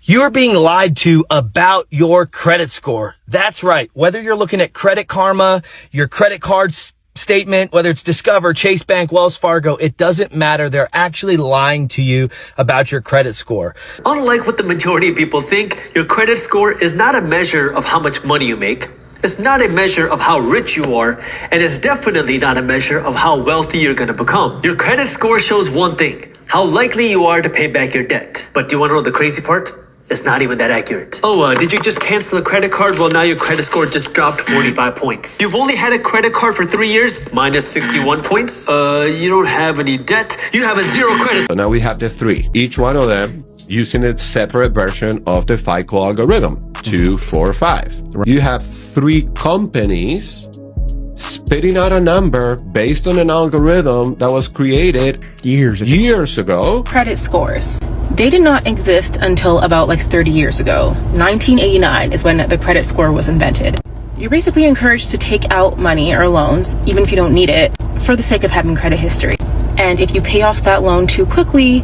You're being lied to about your credit score. That's right. Whether you're looking at Credit Karma, your credit card statement, whether it's Discover, Chase Bank, Wells Fargo, it doesn't matter. They're actually lying to you about your credit score. Unlike what the majority of people think, your credit score is not a measure of how much money you make. It's not a measure of how rich you are, and it's definitely not a measure of how wealthy you're going to become. Your credit score shows one thing: how likely you are to pay back your debt. But do you want to know the crazy part? It's not even that accurate. Oh, did you just cancel a credit card? Well, now your credit score just dropped 45 points. You've only had a credit card for 3 years, minus 61 points. You don't have any debt. You have a zero credit. So now we have the three, each one of them using a separate version of the FICO algorithm, 2, 4, 5. You have three companies spitting out a number based on an algorithm that was created years ago. Credit scores. They did not exist until about 30 years ago. 1989 is when the credit score was invented. You're basically encouraged to take out money or loans, even if you don't need it, for the sake of having credit history. And if you pay off that loan too quickly,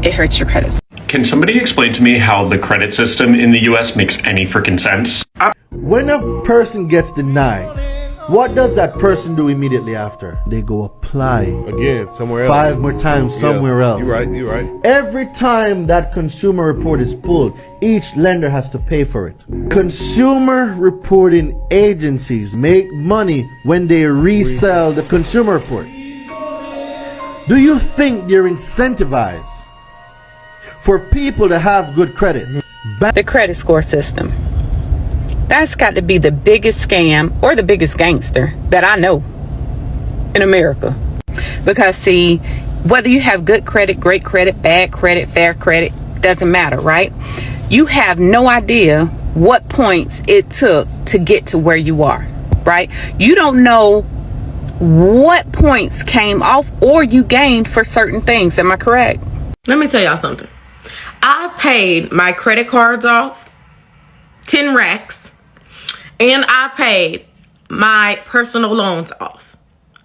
it hurts your credit score. Can somebody explain to me how the credit system in the US makes any freaking sense? When a person gets denied, what does that person do immediately after? They go apply. Again, somewhere else. 5 more times somewhere else. You're right. Every time that consumer report is pulled, each lender has to pay for it. Consumer reporting agencies make money when they resell the consumer report. Do you think they're incentivized for people to have good credit? The credit score system. That's got to be the biggest scam or the biggest gangster that I know in America. Because see, whether you have good credit, great credit, bad credit, fair credit, doesn't matter, right? You have no idea what points it took to get to where you are, right? You don't know what points came off or you gained for certain things. Am I correct? Let me tell y'all something. I paid my credit cards off, 10 racks. And I paid my personal loans off,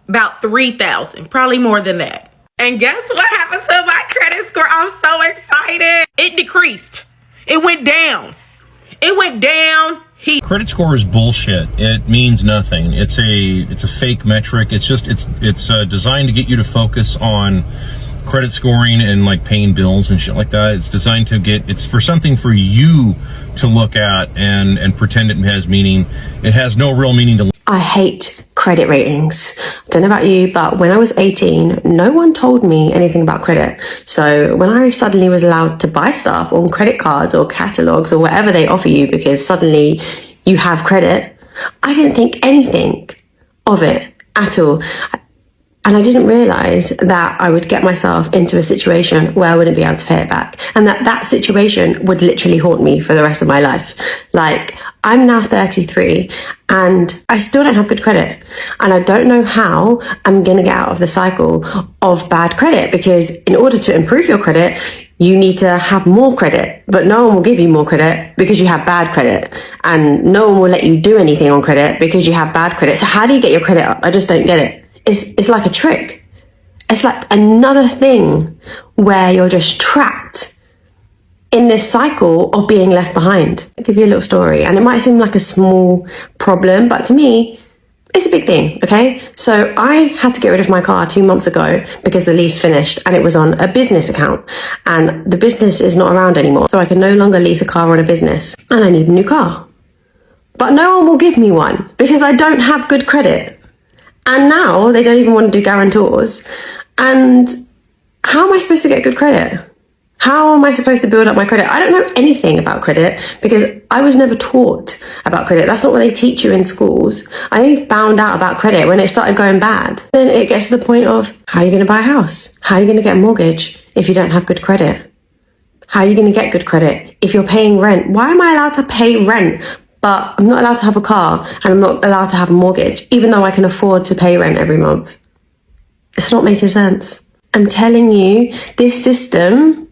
about $3,000, probably more than that. And guess what happened to my credit score? I'm so excited. It decreased. It went down. It went down. Credit score is bullshit. It means nothing. It's a fake metric. It's designed to get you to focus on credit scoring and paying bills and shit like that. It's designed to it's for something for you to look at and pretend it has meaning. It has no real meaning to. I hate credit ratings. I don't know about you, but when I was 18, no one told me anything about credit. So when I suddenly was allowed to buy stuff on credit cards or catalogs or whatever they offer you because suddenly you have credit, I didn't think anything of it at all. And I didn't realize that I would get myself into a situation where I wouldn't be able to pay it back. And that situation would literally haunt me for the rest of my life. I'm now 33 and I still don't have good credit. And I don't know how I'm going to get out of the cycle of bad credit, because in order to improve your credit, you need to have more credit, but no one will give you more credit because you have bad credit. And no one will let you do anything on credit because you have bad credit. So how do you get your credit up? I just don't get it. It's like a trick. It's like another thing where you're just trapped in this cycle of being left behind. I'll give you a little story, and it might seem like a small problem, but to me, it's a big thing, okay? So I had to get rid of my car 2 months ago because the lease finished and it was on a business account, and the business is not around anymore. So I can no longer lease a car on a business, and I need a new car. But no one will give me one because I don't have good credit. And now they don't even want to do guarantors. And how am I supposed to get good credit? How am I supposed to build up my credit? I don't know anything about credit because I was never taught about credit. That's not what they teach you in schools. I only found out about credit when it started going bad. Then it gets to the point of, how are you going to buy a house? How are you going to get a mortgage if you don't have good credit? How are you going to get good credit if you're paying rent? Why am I allowed to pay rent, but I'm not allowed to have a car and I'm not allowed to have a mortgage, even though I can afford to pay rent every month? It's not making sense. I'm telling you, this system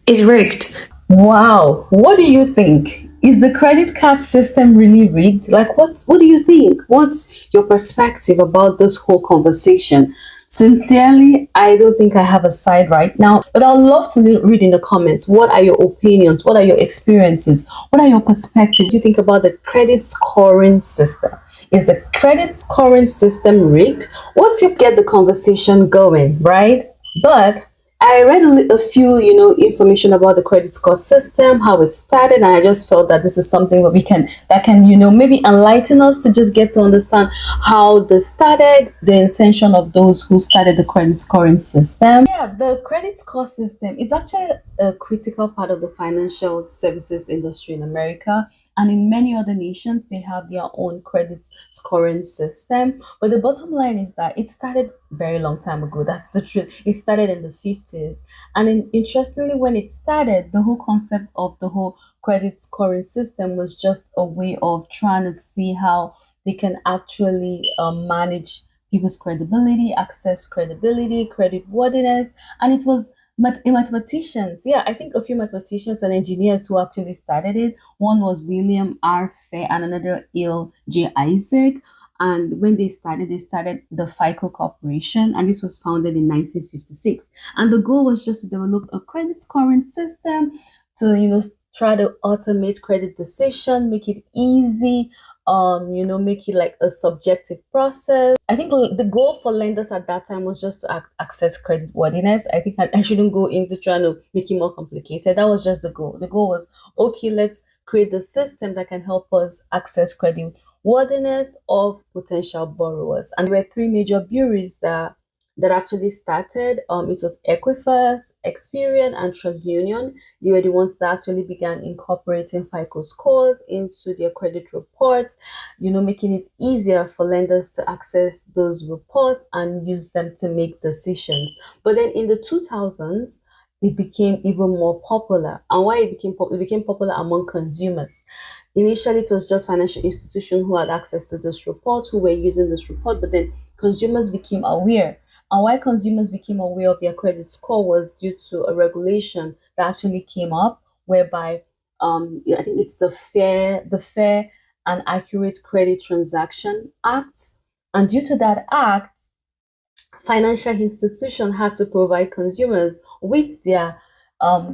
is rigged. Wow. What do you think? Is the credit card system really rigged? What do you think? What's your perspective about this whole conversation? Sincerely, I don't think I have a side right now, but I'd love to read in the comments. What are your opinions? What are your experiences? What are your perspectives? You think about the credit scoring system. Is the credit scoring system rigged? Once you get the conversation going, right? But I read a few, information about the credit score system, how it started, and I just felt that this is something that can, maybe enlighten us to just get to understand how this started, the intention of those who started the credit scoring system. Yeah, the credit score system, it's actually a critical part of the financial services industry in America. And in many other nations, they have their own credit scoring system. But the bottom line is that it started very long time ago. That's the truth. It started in the 50s. And interestingly, when it started, the whole concept of the whole credit scoring system was just a way of trying to see how they can actually manage people's credibility, access credibility, credit worthiness. And it was mathematicians. Yeah, I think a few mathematicians and engineers who actually started it. One was William R. Fair and another L. J. Isaac. And when they started the FICO Corporation, and this was founded in 1956. And the goal was just to develop a credit scoring system to, try to automate credit decision, make it easy, make it like a subjective process. I think the goal for lenders at that time was just to access credit worthiness. I think I shouldn't go into trying to make it more complicated. That was just the goal. The goal was, okay, let's create the system that can help us access credit worthiness of potential borrowers. And there were three major bureaus that actually started. It was Equifax, Experian, and TransUnion. They were the ones that actually began incorporating FICO scores into their credit reports, making it easier for lenders to access those reports and use them to make decisions. But then in the 2000s, it became even more popular. And why it became popular among consumers. Initially, it was just financial institutions who had access to this report, who were using this report, but then consumers became aware. And why consumers became aware of their credit score was due to a regulation that actually came up, whereby I think it's the Fair and Accurate Credit Transaction Act. And due to that act, financial institutions had to provide consumers with their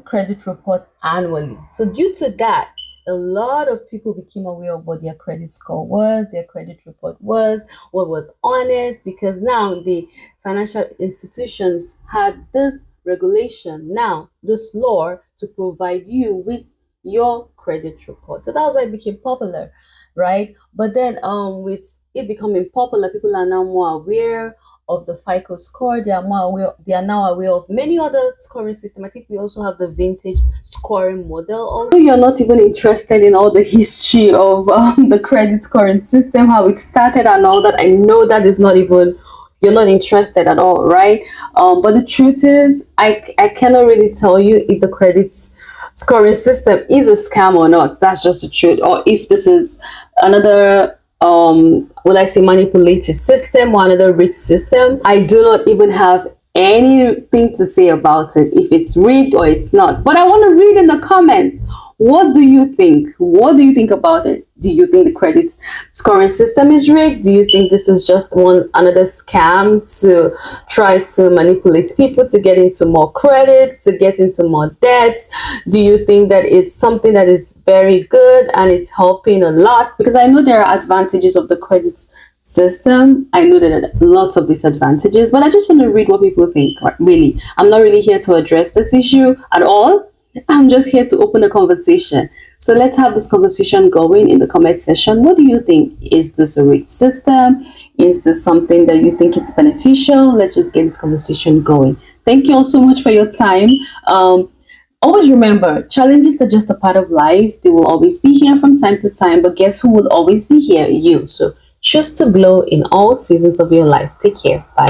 credit report annually. So due to that, a lot of people became aware of what their credit score was, their credit report was, what was on it, because now the financial institutions had this regulation, now this law, to provide you with your credit report. So that was why it became popular, right? But then with it becoming popular, people are now more aware of the FICO score. They are now aware of many other scoring systems. I think we also have the vintage scoring model. Also, you're not even interested in all the history of the credit scoring system, how it started and all that. I know that is not even, you're not interested at all, right? But the truth is, I cannot really tell you if the credit scoring system is a scam or not. That's just the truth. Or if this is another will I say manipulative system or another rigged system. I do not even have anything to say about it, if it's rigged or it's not. But I want to read in the comments, what do you think? What do you think about it? Do you think the credit scoring system is rigged? Do you think this is just another scam to try to manipulate people to get into more credits, to get into more debts? Do you think that it's something that is very good and it's helping a lot? Because I know there are advantages of the credit system. I know there are lots of disadvantages, but I just want to read what people think, really. I'm not really here to address this issue at all. I'm just here to open a conversation. So let's have this conversation going in the comment section. What do you think? Is this a rigged system? Is this something that you think it's beneficial? Let's just get this conversation going. Thank you all so much for your time. Always remember, challenges are just a part of life. They will always be here from time to time, but guess who will always be here? You. So choose to glow in all seasons of your life. Take care. Bye.